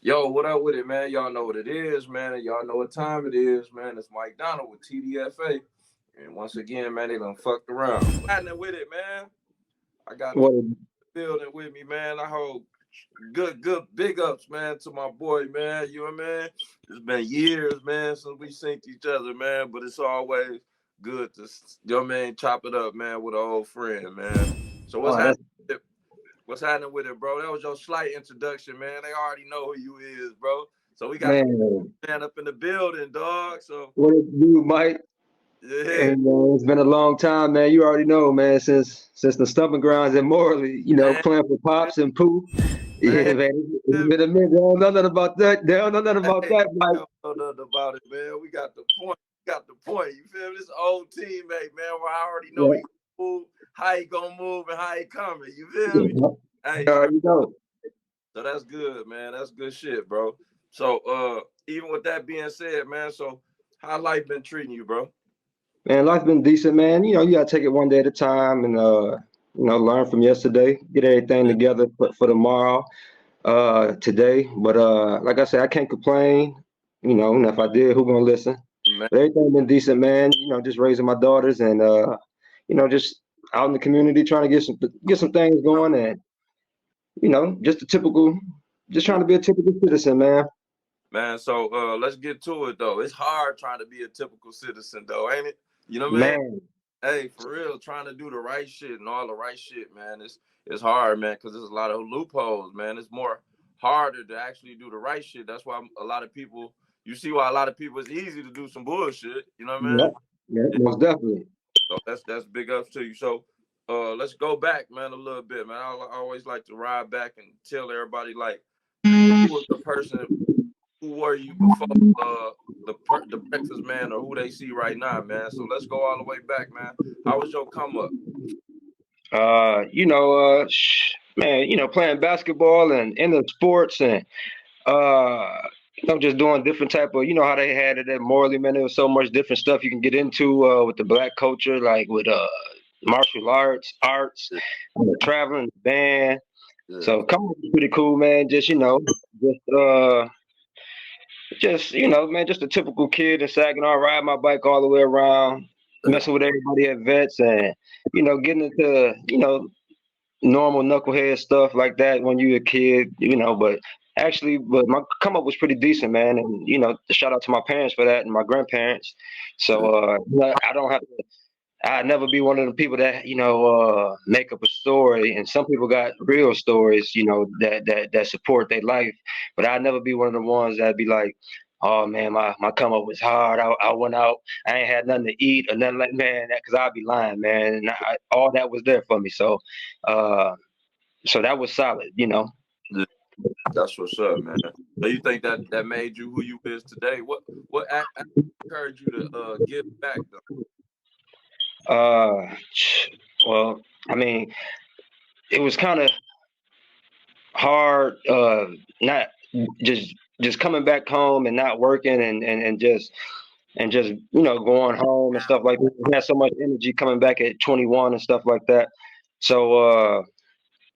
Yo, what up with it, man? Y'all know what it is, man. And y'all know what time it is, man. It's Mike Donald with TDFA. And once again, man, they done fucked around. What's happening with it, man? I got the building with me, man. I hope good big ups, man, to my boy, man. You know what I mean? It's been years, man, since we synced each other, man. But it's always good to, chop it up, man, with an old friend, man. So what's happening? What's happening with it, bro? That was your slight introduction, man. They already know who you is, bro. So we got man up in the building, dog. So what it do, Mike? Yeah. And it's been a long time, man. You already know, man. Since the Stumping Grounds in Morley, playing for Pops and Pooh. Yeah, man. It's been a minute. They don't know nothing about that. They don't know nothing about that, Mike. I don't know nothing about it, man. We got the point. You feel me? This old teammate, man. Where I already know he move, how he gonna move, and how he coming. You feel me? Hey, you know. So that's good, man. That's good shit, bro. So even with that being said, man, so how life been treating you, bro? Man, life's been decent, man. You gotta take it one day at a time and learn from yesterday, get everything together for tomorrow, today. But like I said, I can't complain. And if I did, who gonna listen? Man. But everything been decent, man. Just raising my daughters and just out in the community trying to get some things going and just trying to be a typical citizen, man. Man, so let's get to it though. It's hard trying to be a typical citizen though, ain't it? You know what I mean? Hey, for real, trying to do the right shit and all the right shit, man. It's hard, man, because there's a lot of loopholes, man. It's more harder to actually do the right shit. That's why a lot of people, you see why a lot of people, it's easy to do some bullshit. You know what I mean? Yeah, most definitely. So that's big ups to you. So let's go back, man, a little bit, man. I always like to ride back and tell everybody, like, who was the person, who were you before the Breakfast Man or who they see right now, man? So let's go all the way back, man. How was your come up? Man, playing basketball and in the sports and just doing different type of, how they had it at Morley, man. There was so much different stuff you can get into with the black culture, like with martial arts, traveling band. Yeah. So come on, pretty cool, man. Just just a typical kid in Saginaw, ride my bike all the way around, messing with everybody at Vets and, getting into, normal knucklehead stuff like that when you're a kid, but my come up was pretty decent, man. And, shout out to my parents for that and my grandparents. So, I'd never be one of the people that, make up a story. And some people got real stories, that support their life. But I'd never be one of the ones that'd be like, oh man, my come up was hard. I went out, I ain't had nothing to eat or nothing like, man, because I'd be lying, man. And all that was there for me. So, so that was solid, That's what's up, man. So you think that made you who you is today? What encouraged you to give back though? Well, I mean, it was kind of hard, not just coming back home and not working and just going home and stuff like that. I had so much energy coming back at 21 and stuff like that. So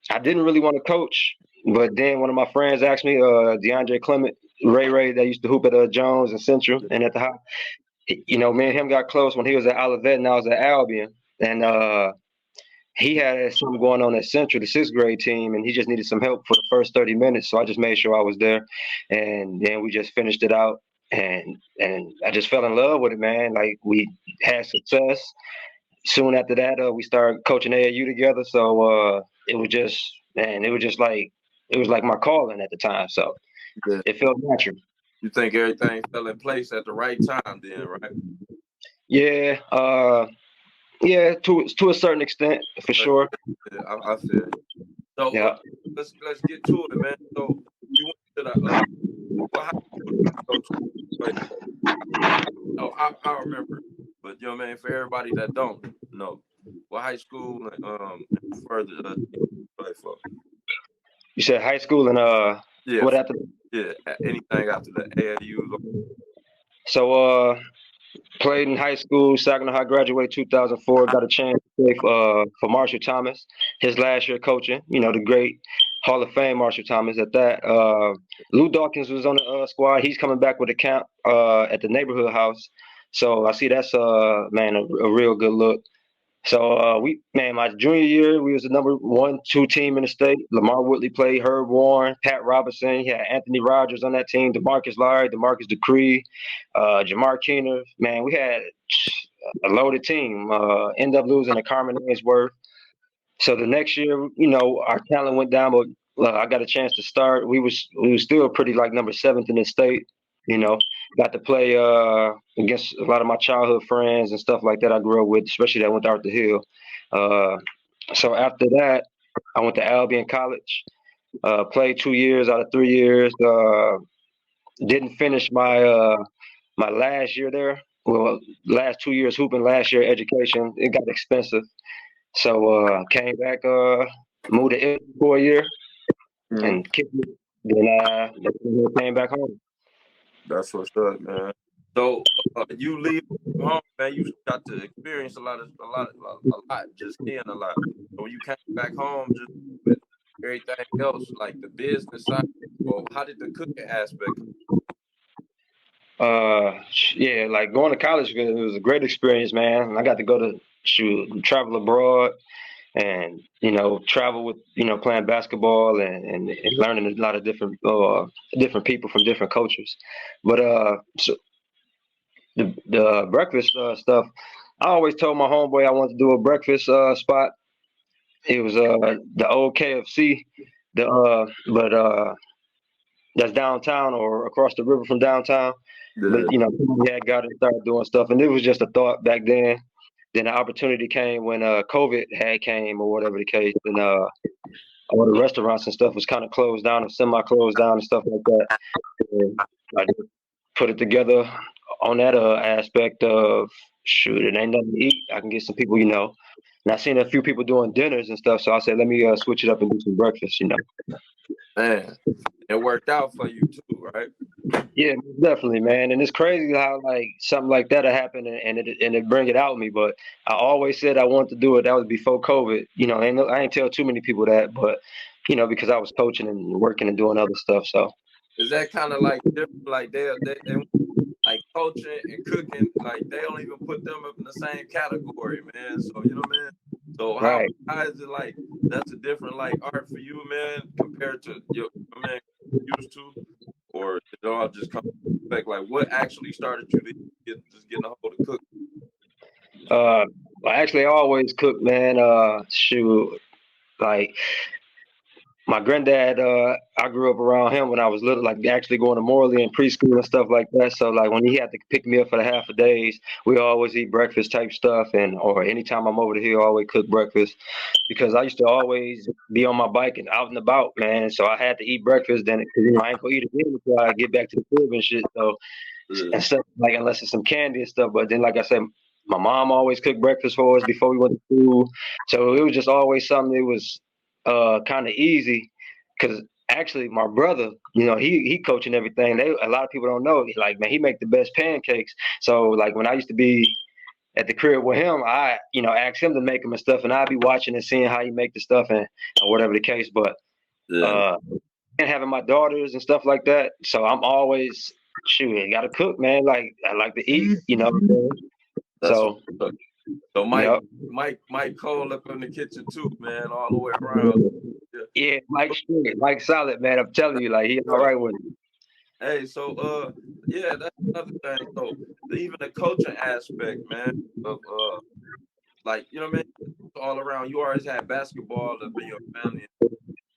I didn't really want to coach, but then one of my friends asked me, DeAndre Clement, Ray, that used to hoop at Jones and Central and at the high. Me and him got close when he was at Olivet and I was at Albion. And he had something going on at Central, the 6th grade team, and he just needed some help for the first 30 minutes. So I just made sure I was there. And then we just finished it out. And I just fell in love with it, man. Like, we had success. Soon after that, we started coaching AAU together. So it was like my calling at the time. So it felt natural. You think everything fell in place at the right time then, right? Yeah, to a certain extent, for sure. Yeah, I feel it. So yeah. Let's get to it, man. So you went to the I remember, but for everybody that don't know, or high school further play for? You said high school and Yeah, what after? yeah. Anything after the AAUs? So played in high school, Saginaw High, graduated 2004. Got a chance to play for Marshall Thomas, his last year coaching. You know, the great Hall of Fame Marshall Thomas at that. Lou Dawkins was on the squad. He's coming back with a camp at the neighborhood house. So I see that's man a real good look. So my junior year, we was the number 1-2 team in the state. Lamar Woodley played, Herb Warren, Pat Robinson. He had Anthony Rogers on that team, DeMarcus Larry, DeMarcus Decree, Jamar Keener. Man, we had a loaded team. End up losing to Carmen Ainsworth. So the next year, you know, our talent went down, but I got a chance to start. We was still pretty like number 7th in the state. You know, got to play against a lot of my childhood friends and stuff like that I grew up with, especially that went to Arthur Hill. So after that, I went to Albion College, played 2 years out of 3 years. Didn't finish my last year there. Well, last 2 years hooping, last year education. It got expensive. So came back, moved to Italy for a year, and kicked it. Then came back home. That's what's up, man. So you leave home, man. You got to experience a lot, just seeing a lot. So when you came back home, just with everything else, like the business side, well, how did the cooking aspect? Yeah, like going to college, it was a great experience, man. I got to go to travel abroad, and you know, travel with playing basketball and learning a lot of different people from different cultures. But so the breakfast stuff, I always told my homeboy I wanted to do a breakfast spot. It was the old KFC, but that's downtown or across the river from downtown. Yeah. But you know, we had got to start doing stuff, and it was just a thought back then. Then the opportunity came when COVID had came or whatever the case, and all the restaurants and stuff was kind of closed down or semi-closed down and stuff like that. And I just put it together on that aspect of shoot, it ain't nothing to eat. I can get some people, you know. And I seen a few people doing dinners and stuff, so I said, let me switch it up and do some breakfast, you know. Man, it worked out for you too, right? Yeah, definitely, man. And it's crazy how like something like that happened and it bring it out of me. But I always said I wanted to do it. That was before COVID. You know, I ain't tell too many people that, but you know, because I was coaching and working and doing other stuff. So is that kind of like different? Like they like coaching and cooking, like they don't even put them up in the same category, man. So you know what I mean? So how is it like that's a different like art for you, man, compared to your man used to? Or it all just come back? Like, what actually started you to getting a hold of cooking? I actually always cook, man. Shoot, like my granddad, I grew up around him when I was little, like actually going to Morley and preschool and stuff like that. So like when he had to pick me up for the half a days, we always eat breakfast type stuff, or anytime I'm over the hill, I always cook breakfast because I used to always be on my bike and out and about, man. So I had to eat breakfast then, because I ain't gonna eat it again until I get back to the crib and shit. So and stuff like unless it's some candy and stuff. But then, like I said, my mom always cooked breakfast for us before we went to school. So it was just always something that was kind of easy, because actually my brother, you know, he coaching everything. A lot of people don't know, like, man, he make the best pancakes. So like when I used to be at the crib with him, I asked him to make them and stuff, and I'd be watching and seeing how he make the stuff and whatever the case. But and having my daughters and stuff like that, so I'm always gotta cook, man. Like I like to eat, you know. So Mike Cole up in the kitchen too, man, all the way around. Yeah, Mike solid, man. I'm telling you, like, he all right with it. Hey, so that's another thing. So even the coaching aspect, man, of like, you know what I mean, all around. You always had basketball to be your family,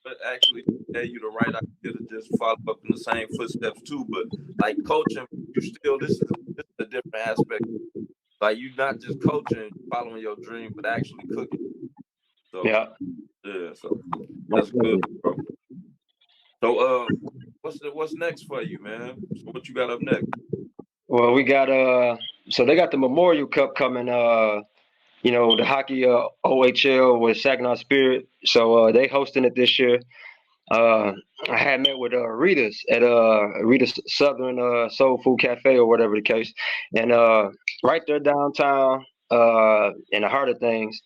but actually gave you the right idea to just follow up in the same footsteps too. But like coaching, you still this is a different aspect. Like you're not just coaching, following your dream, but actually cooking. So yeah, so that's good, bro. So what's next for you, man? So what you got up next? Well, we got so they got the Memorial Cup coming the hockey OHL with Saginaw Spirit. So they hosting it this year. Uh, I had met with Rita's at Rita's Southern Soul Food Cafe or whatever the case, and right there downtown in the heart of things,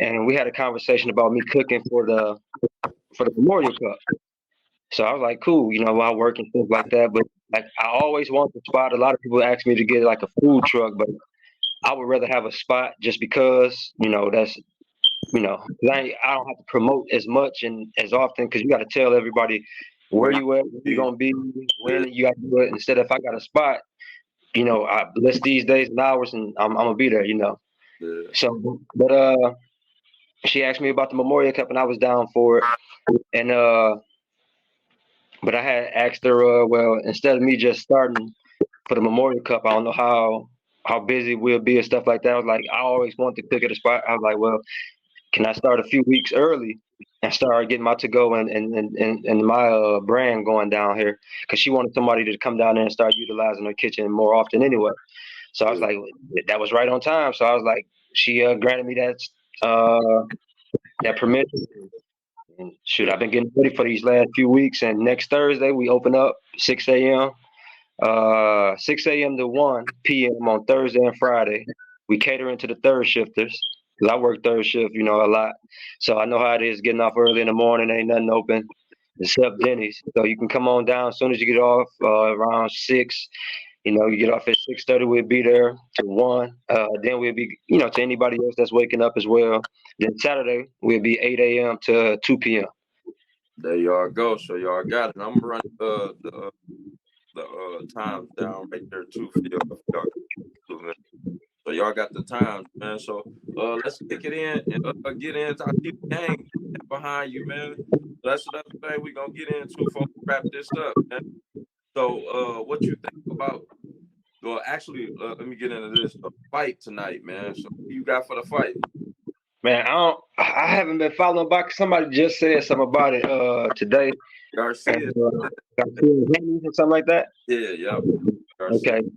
and we had a conversation about me cooking for the Memorial Cup. So I was like, cool, while working stuff like that. But like, I always want the spot. A lot of people ask me to get like a food truck, but I would rather have a spot just because, that's 'cause I don't have to promote as much and as often because you got to tell everybody where Where you at, where you you gonna be, be? when you got to do it. Instead, if I got a spot, I list these days and hours, and I'm gonna be there. Yeah. So, but she asked me about the Memorial Cup, and I was down for it. And but I had asked her, well, instead of me just starting for the Memorial Cup, I don't know how busy we'll be and stuff like that. I was like, I always want to cook at a spot. I was like, well, can I start a few weeks early and start getting my to go and my brand going down here? Because she wanted somebody to come down there and start utilizing her kitchen more often anyway. So I was Yeah. like, that was right on time. So I was like, she granted me that permission. And shoot, I've been getting ready for these last few weeks. And next Thursday we open up 6 a.m. 6 a.m. to 1 p.m. on Thursday and Friday. We cater into the third shifters because I work third shift, a lot. So I know how it is getting off early in the morning. Ain't nothing open except Denny's. So you can come on down as soon as you get off around 6. You get off at 6:30. We'll be there to 1. Then we'll be, to anybody else that's waking up as well. Then Saturday we'll be 8 a.m. to 2 p.m. There y'all go. So y'all got it. I'm running the times down right there too for y'all. If y'all can do it. So y'all got the times, man. So let's kick it in and get into our deep gang behind you, man. So that's another thing we gonna get into before we wrap this up, man. So what you think about? Well, actually, let me get into this fight tonight, man. So who you got for the fight? Man, I haven't been following back. Somebody just said something about it today. Garcia. Garcia or something like that. Yeah, yep. Garcia. Okay.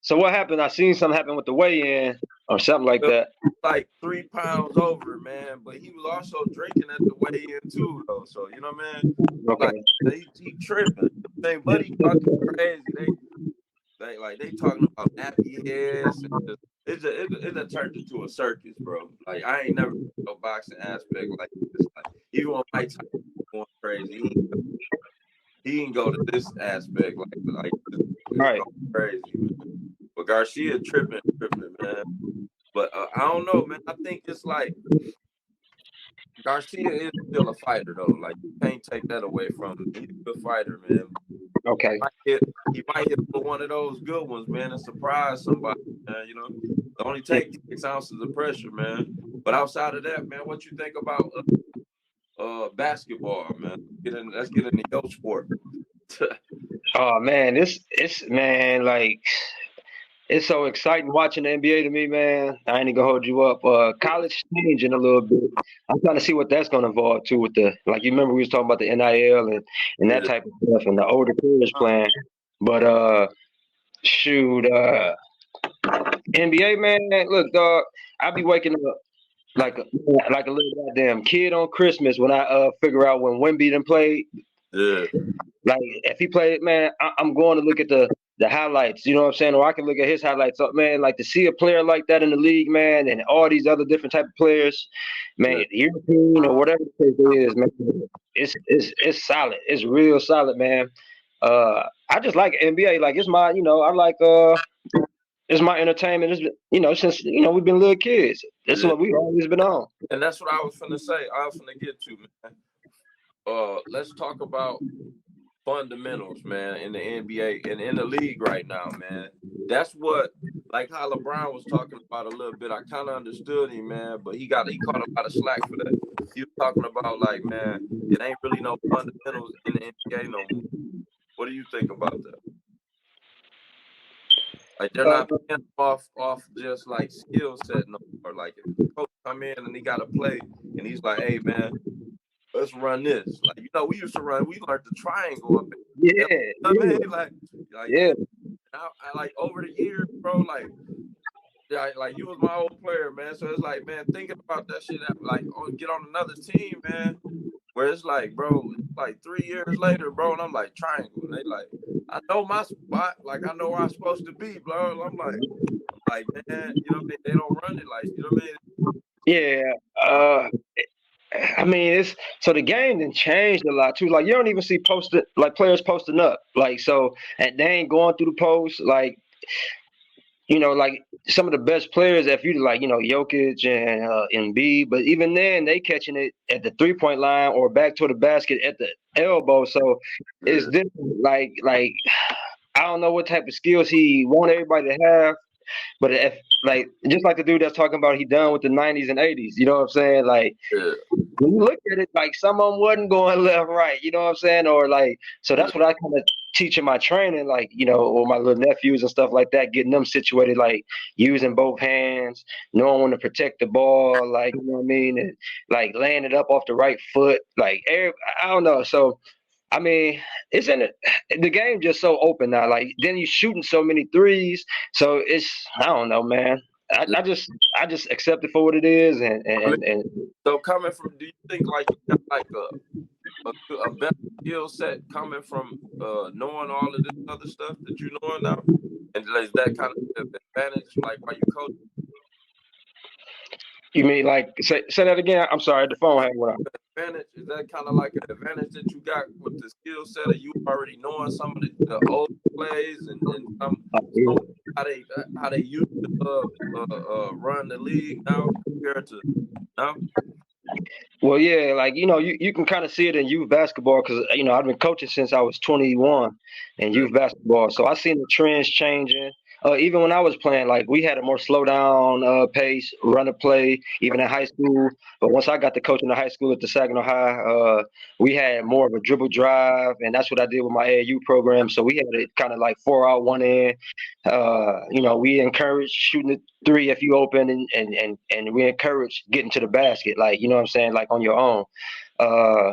So what happened? I seen something happen with the weigh-in or something like that. Like 3 pounds over, man. But he was also drinking at the weigh-in too, though. So you know, man. Okay. Like he tripping. Hey, buddy, talking crazy. They talking about nappy heads. And it turned into a circus, bro. Like I ain't never no boxing aspect like this. Like even when Mike Tyson going crazy, he didn't go to this aspect like Right. crazy. Man. But Garcia tripping, man. But I don't know, man. I think it's like Garcia is still a fighter, though. Like you can't take that away from him. He's a good fighter, man. Okay. He might hit for one of those good ones, man, and surprise somebody, man. Only take 6 ounces of pressure, man. But outside of that, man, what you think about basketball, man? Let's get into your sport. Oh man, it's man, like it's so exciting watching the NBA to me, man. I ain't gonna hold you up. College changing a little bit. I'm trying to see what that's gonna evolve to with like you remember we was talking about the NIL and that type of stuff and the older players playing. But shoot, NBA man, look, dog, I be waking up like a little goddamn kid on Christmas when I figure out when Wemby done played. Yeah. Like if he played, man, I'm going to look at the highlights. You know what I'm saying? Or I can look at his highlights. So, man, like to see a player like that in the league, man, and all these other different type of players, man, European or whatever the case is, man, it's solid. It's real solid, man. I just like NBA. Like it's my, I like it's my entertainment. It's since we've been little kids. That's what we've always been on. And that's what I was finna say. I was finna get to, man. Let's talk about fundamentals, man, in the NBA and in the league right now, man. That's what, like how LeBron was talking about a little bit. I kind of understood him, man, but he caught a lot of slack for that. He was talking about like, man, it ain't really no fundamentals in the NBA no more. What do you think about that? Like they're not playing off just like skill set no more. Like if the coach come in and he got to play, and he's like, hey, man, let's run this. Like, we used to run. We learned the triangle up. Yeah. I mean, like yeah. I like over the years, bro. Like like you was my old player, man. So it's like, man, thinking about that shit, like, get on another team, man. Where it's like, bro, it's like 3 years later, bro, and I'm like triangle. And they like, I know my spot, like I know where I'm supposed to be, bro. And I'm like, man, you know what I mean? They don't run it like, you know what I mean? Yeah. I mean, it's so the game then changed a lot too. Like you don't even see posted like players posting up. Like so, and they ain't going through the post. Like like some of the best players, if you like, Jokic and Embiid, but even then they catching it at the 3-point line or back to the basket at the elbow. So it's Yeah. different. Like I don't know what type of skills he want everybody to have. But if like just like the dude that's talking about he done with the 90s and 80s, you know what I'm saying? Like Yeah. when you look at it, like some of them wasn't going left, right, you know what I'm saying? Or like so Yeah. that's what I kind of teach in my training, like, or my little nephews and stuff like that, getting them situated, like using both hands, knowing when to protect the ball, like you know what I mean, and like laying it up off the right foot, like I don't know. So I mean, it's in it. The game just so open now. Like then you shooting so many threes, so it's I don't know, man. I just accept it for what it is, and I mean, and so coming from, do you think like you got like a better skill set coming from knowing all of this other stuff that you know now? And is that kind of advantage, like while you coach? you mean like say that again? I'm sorry, the phone had went out. Advantage, is that kind of like an advantage that you got with the skill set of you already knowing some of the old plays and some how they used to run the league now compared to now? Well, yeah, like you can kind of see it in youth basketball because I've been coaching since I was 21 in Yeah. youth basketball, so I seen the trends changing. Even when I was playing, like we had a more slow down pace, run a play, even in high school. But once I got to coaching the high school at the Saginaw High, we had more of a dribble drive, and that's what I did with my AAU program. So we had it kind of like 4 out, 1 in. We encourage shooting the three if you open, and we encourage getting to the basket, like you know what I'm saying, like on your own. Uh,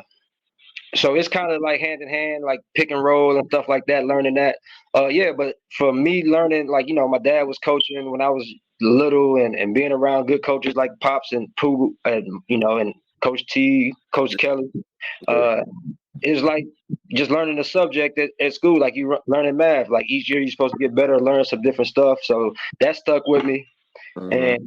so it's kind of like hand in hand, like pick and roll and stuff like that, learning that. Yeah, but for me learning, like, my dad was coaching when I was little and being around good coaches like Pops and Pooh and Coach T, Coach Kelly. Uh, it's like just learning the subject at school, like you learning math. Like each year you're supposed to get better, learn some different stuff. So that stuck with me. Mm-hmm. And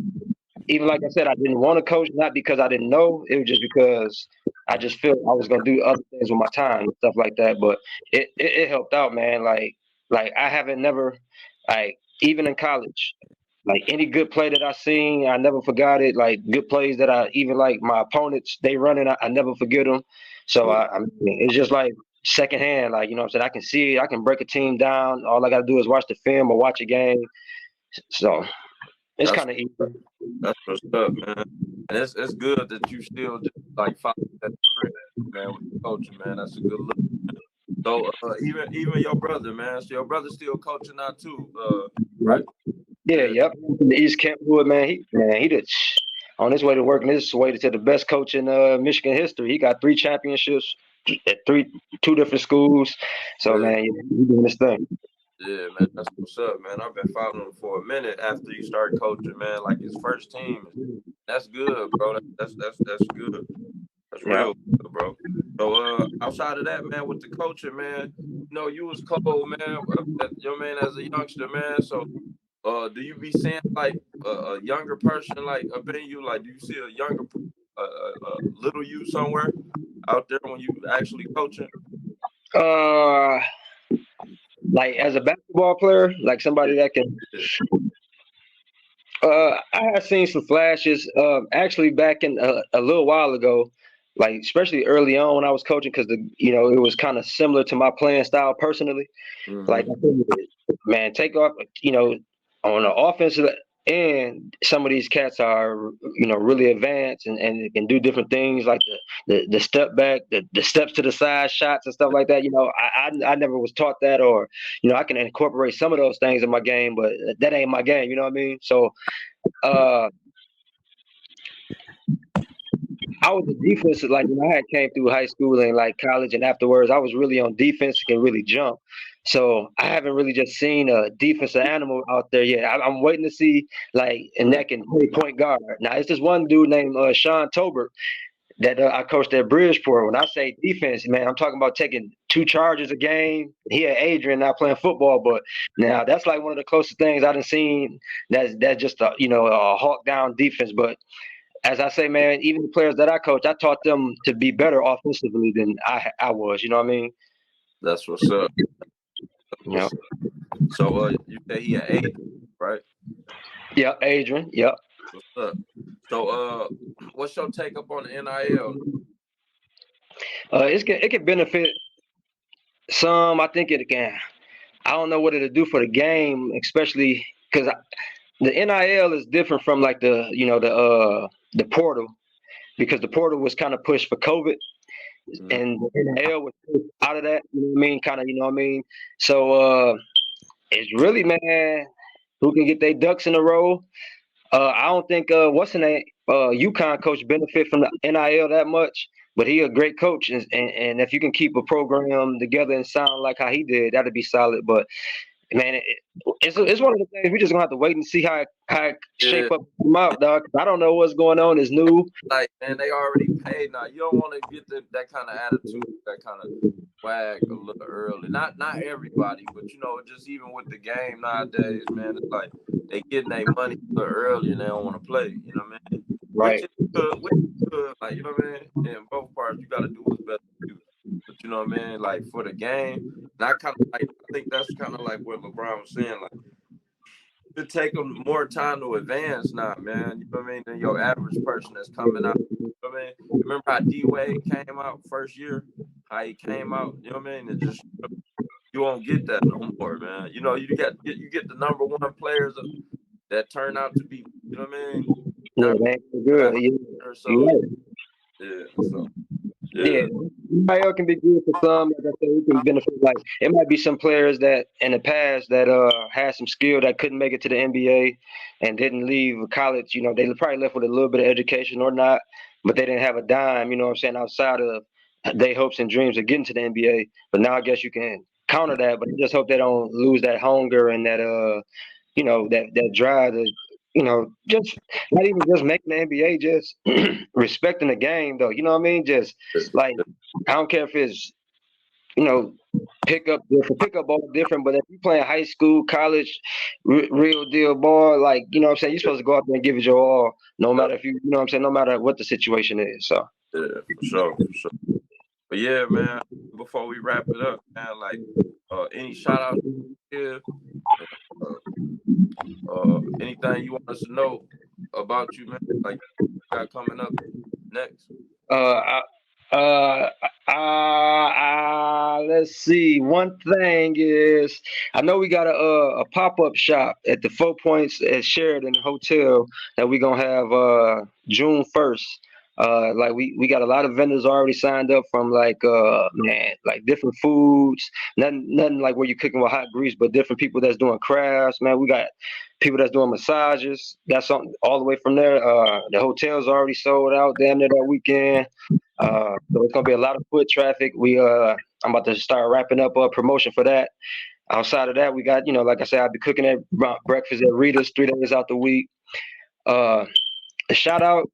even like I said, I didn't want to coach, not because I didn't know. It was just because I just felt I was gonna do other things with my time and stuff like that. But it helped out, man. Like I haven't never like even in college, like any good play that I seen, I never forgot it. Like good plays that I even like my opponents, they running, I never forget them. So I mean, it's just like secondhand, like what I'm saying. I can see it, I can break a team down. All I gotta do is watch the film or watch a game. So it's That's kind of easy. that's what's up, man. And it's good that you still just like follow that trend, man, with the coaching, man. That's a good look. So even your brother, man. So your brother's still coaching now too, right? Yeah, Yeah. yep. The East Kentwood, man. He did on his way to working his way to the best coach in Michigan history. He got 3 championships at two different schools. So Yeah. man, he doing his thing. Yeah, man, that's what's up, man. I've been following him for a minute after you started coaching, man. Like his first team, that's good, bro. That's good. That's Yeah. real good, bro. So outside of that, man, with the coaching, man, you was cold, man. Your man as a youngster, man. So do you be seeing like a younger person like up in you? Like, do you see a younger, little you somewhere out there when you actually coaching? Uh, like as a basketball player, like somebody that can. Yeah. I have seen some flashes. Actually, back in a little while ago, like especially early on when I was coaching, because it was kind of similar to my playing style personally. Like, Mm-hmm. man, take off, on the offensive end, some of these cats are, really advanced and can do different things like the step back, the steps to the side shots and stuff like that. I never was taught that, or, I can incorporate some of those things in my game, but that ain't my game. You know what I mean? So, uh, I was a defensive, like when I had came through high school and like college and afterwards, I was really on defense, can really jump. So I haven't really just seen a defensive animal out there yet. I'm waiting to see like, and that can play point guard. Now it's this one dude named Sean Tolbert that I coached at Bridgeport. When I say defense, man, I'm talking about taking 2 charges a game. He and Adrian not playing football, but now that's like one of the closest things I've seen. That's just a hawk down defense. But as I say, man, even the players that I coach, I taught them to be better offensively than I was. You know what I mean? That's what's up. That's Yeah. what's up. So you say he an eight, right? Yep, Adrian. Yep. What's up? So what's your take up on the NIL? It can benefit some. I think it can. I don't know what it'll do for the game, especially because the NIL is different from like the portal, because the portal was kind of pushed for COVID, and the NIL was pushed out of that. You know what I mean? Kind of, you know what I mean? So it's really, man, who can get their ducks in a row. I don't think what's the name UConn coach benefit from the NIL that much, but he a great coach, and if you can keep a program together and sound like how he did, that'd be solid. But man, it's one of the things we just gonna have to wait and see how it shape up come out, dog. I don't know what's going on. It's new. Like, man, they already paid now. You don't want to get that kind of attitude, that kind of swag a little early. Not everybody, but just even with the game nowadays, man, it's like they getting their money a little early and they don't want to play. You know what I mean? Right. Which is good. Like, you know what I mean? In both parts, you got to do what's best for you. But you know what I mean? Like for the game, and I think that's kind of like what LeBron was saying. Like, it take them more time to advance now, man. You know what I mean? Than your average person that's coming out. You know what I mean? Remember how D-Wade came out first year? How he came out, you know what I mean? And just you won't get that no more, man. You get the number one players that turn out to be, you know what I mean? Yeah, man, good. Yeah. So, yeah. So, yeah. NIL can be good for some. Like I said, it can benefit. Like it might be some players that in the past that had some skill that couldn't make it to the NBA and didn't leave college. You know, they probably left with a little bit of education or not, but they didn't have a dime. You know what I'm saying? Outside of their hopes and dreams of getting to the NBA. But now I guess you can counter that. But I just hope they don't lose that hunger and that that drive to just not even just making the NBA, just respecting the game, though. You know what I mean? Just like I don't care if it's pickup ball different, but if you playing high school, college, real deal ball, like what I'm saying, you're supposed to go out there and give it your all, no matter if you know what I'm saying, no matter what the situation is. So yeah, for sure. But yeah, man, before we wrap it up, man, like any shout out here, anything you want us to know about you, man, like you got coming up next? Let's see. One thing is, I know we got a pop-up shop at the 4 Points at Sheridan Hotel that we're gonna have June 1st. Like we got a lot of vendors already signed up from like different foods, nothing like where you're cooking with hot grease, but different people that's doing crafts, man. We got people that's doing massages. That's something all the way from there. The hotel's already sold out damn near that weekend. So it's gonna be a lot of foot traffic. I'm about to start wrapping up a promotion for that. Outside of that, we got, like I said, I'll be cooking at breakfast at Rita's 3 days out the week. A shout out,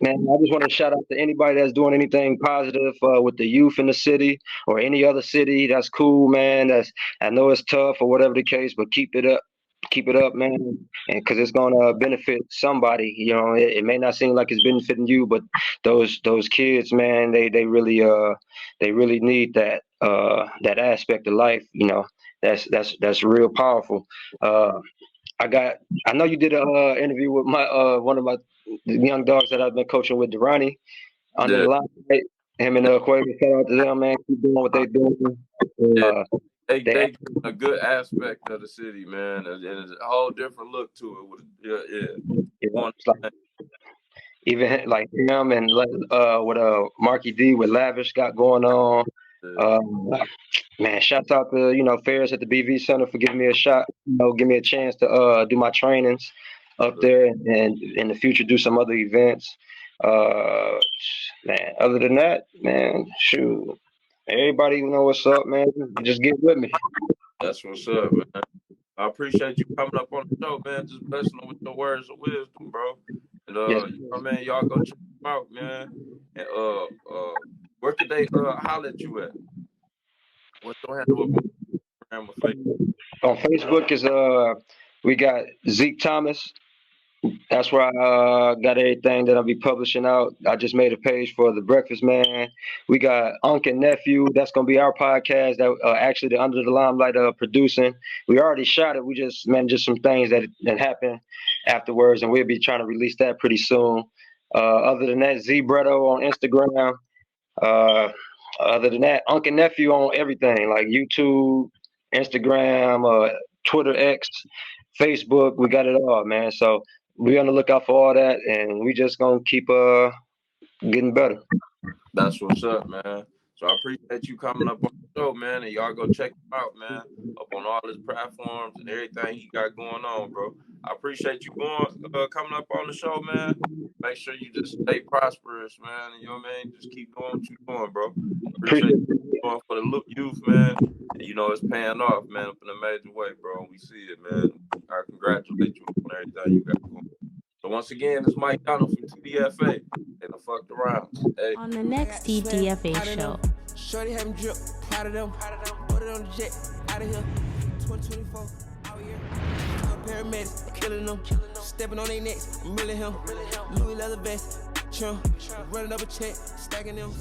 man. I just want to shout out to anybody that's doing anything positive with the youth in the city or any other city. That's cool, man. I know it's tough or whatever the case, but keep it up. Keep it up, man, and because it's gonna benefit somebody. It may not seem like it's benefiting you, but those kids, man, they really need that aspect of life. That's real powerful. I know you did an interview with my one of my young dogs that I've been coaching with, Durrani, under the line. Right? Him and Quavo. Shout out to them, man. Keep doing what they doing. They a good aspect of the city, man, and it's a whole different look to it. Even like him and what Marky D with Lavish got going on. Man, shouts out to Ferris at the BV Center for giving me a shot. Give me a chance to do my trainings up there, and in the future do some other events. Man, other than that, man, shoot. Everybody know what's up, man. Just get with me. That's what's up, man. I appreciate you coming up on the show, man. Just blessing them with the words of wisdom, bro. And Yes. you know, man, y'all go check them out, man. And where could they holler at you at? What's your handle up on Instagram or Facebook? On Facebook is we got Zeke Thomas. That's where I got everything that I'll be publishing out. I just made a page for The Breakfast Man. We got Unc and Nephew. That's gonna be our podcast that actually the Under the Limelight producing. We already shot it. We just some things that happened afterwards, and we'll be trying to release that pretty soon. Other than that, Z Bretto on Instagram. Other than that, Unc and Nephew on everything like YouTube, Instagram, Twitter X, Facebook. We got it all, man. So we're on the lookout for all that, and we just gonna keep getting better. That's what's up, man. So I appreciate you coming up on the show, man, and y'all go check him out, man, up on all his platforms and everything he got going on, bro. I appreciate you coming up on the show, man. Make sure you just stay prosperous, man. You know what I mean? Just keep doing what you're doing, bro. Appreciate you doing for the youth, man. And you know it's paying off, man, up in a major way, bro. We see it, man. I congratulate you on everything you got going. So once again, it's Mike Donald from TDFA. And I fucked around. Hey. On the next TDFA show. Shorty having drip, proud of them. Put it on the jet, out of here. 2024, out here. Paramedics, killing them. Stepping on their necks, I'm really him. Louis leather vest, chum. Running up a check, stacking them.